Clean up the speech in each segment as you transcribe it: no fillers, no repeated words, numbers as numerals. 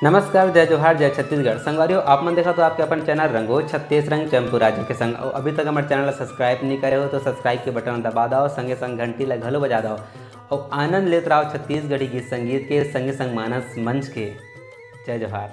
नमस्कार, जय जोहार, जय छत्तीसगढ़। संगवारियों, आप मन देखा तो आपके अपन चैनल रंगो छत्तीस रंग चंपू राज्य के संग और अभी तक हमारे चैनल सब्सक्राइब नहीं करे हो तो सब्सक्राइब के बटन दबा दो, संगे संग घंटी ला घलो बजा दो और आनंद लेते रहो छत्तीसगढ़ी गीत संगीत के संगे संग मानस मंच के। जय जोहार।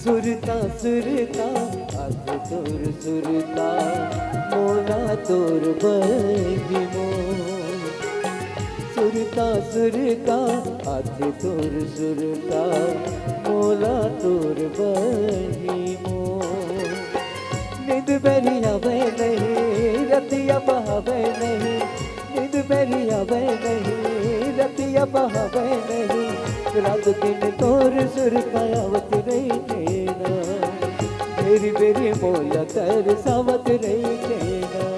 सुरता सुरता आज तोर सुरता मोला तोर बही मोर। सुरता सुरता आज तोर सुरता मोला तोर बही मोर। निंद बेरी आवे नहीं रतिया बहावे नहीं, निंद बेरी आवे नहीं रतिया बहावे नहीं। रात दिन तोर सुरता आवत रही तेना, बेरी बेरी मोला तर सावत रही तेना।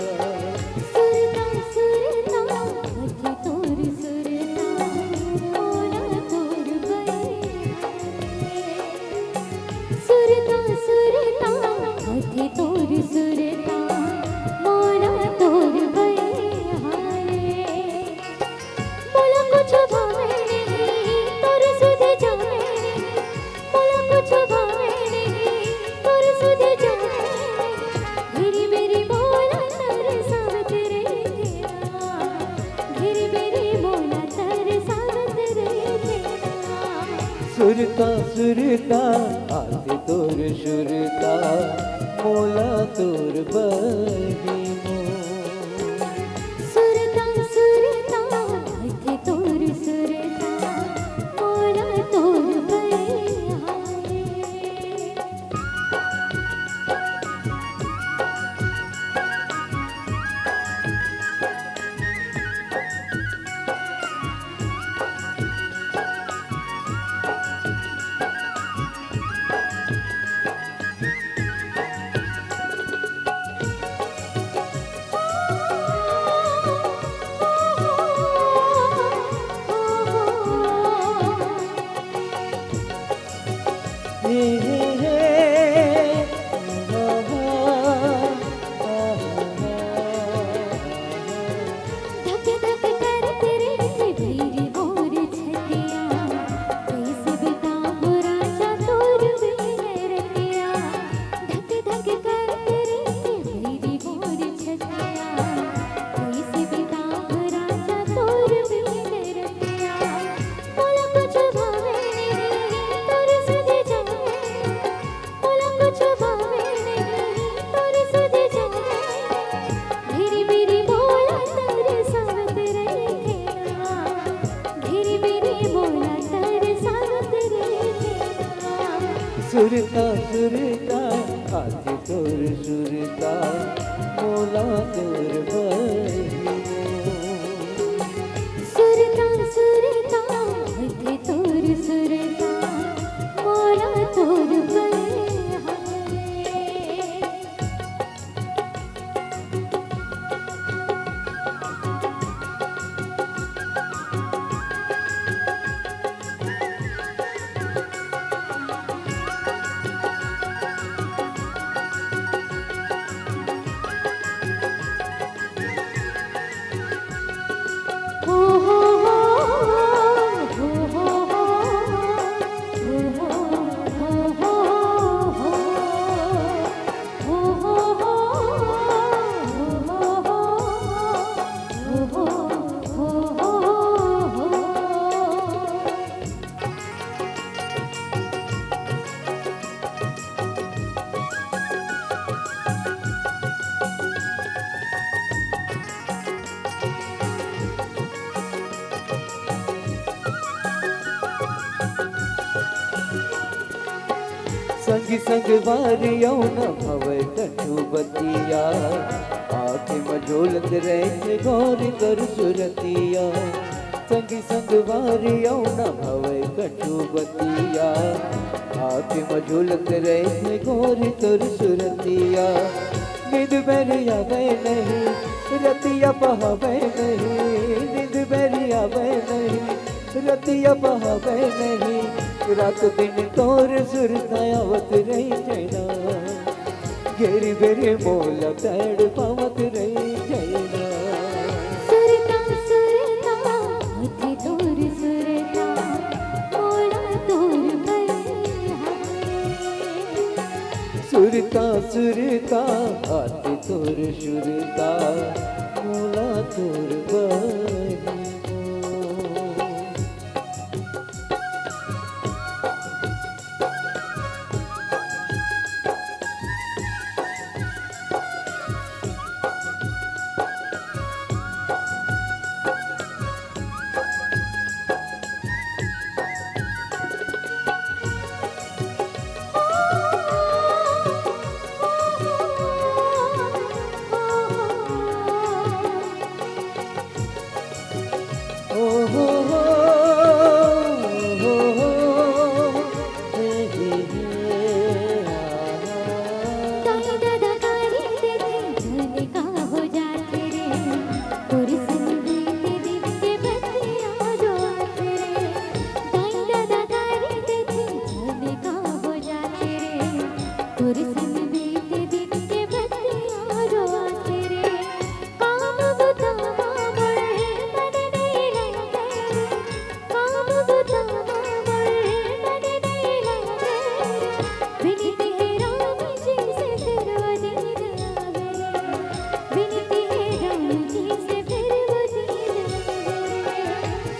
सुरता सुरता आज तोर सुरता मोला तोर बही मोर। सुरता सुरता आज तोर सुरता मोला तोर बही हाय। सुरता सुरता आज तोर सुरता मोला तोर बही मोर। सुरता सुरता आज तोर सुरता मोला तोर बही हाय। संगी संग वारियों न भवे कटु बतिया आके मझोलत रहे गौर कर सुरतिया संगी संग वारियों न भवे कटु बतिया आके मझोलत रहे गौर कर सुरतिया निद बेरिया वे नहीं रतिया बहावे नहीं निद बेरिया वे नहीं रतिया बहावे नहीं रात दिन तोर सुरतायावत रही जैना घेरी बेरी मोला तड़ पावत रही जैना सुरता सुरता हाथी तोर सुरता मोला तोर सुरता सुरता हाथी तोर सुरता मोला तोर बहिनो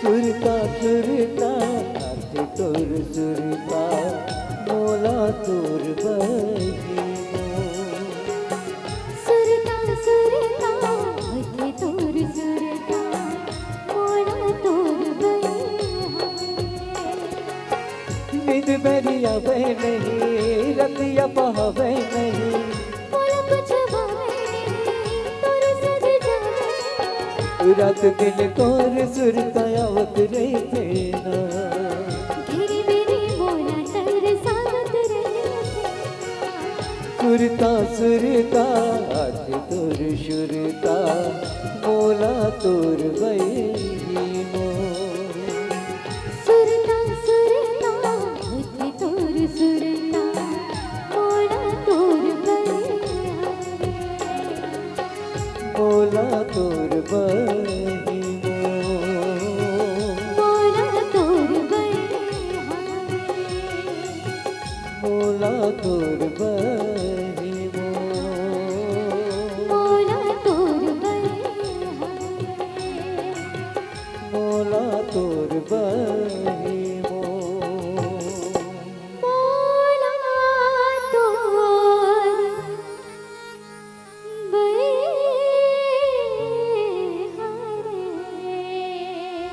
सुरता सुरता हाथी तोर सुरता मोला तोर बहिनो सुरता सुरता हाथी तोर सुरता मोला तोर निद बेरिया वे नहीं रतिया बहावे नहीं मोला कुछ भावे तोर सज जाए रात दिन तोर सुरतायावत रही जैना घेरी बेरी मोला तर सावत रहे सुरता सुरता हाथी तोर सुरता मोला तोर बहिनो सुरता सुरता हाथी तोर सुरता मोला तोर मोला तोर बहिनो मोला तोर मोला तोर बहिनो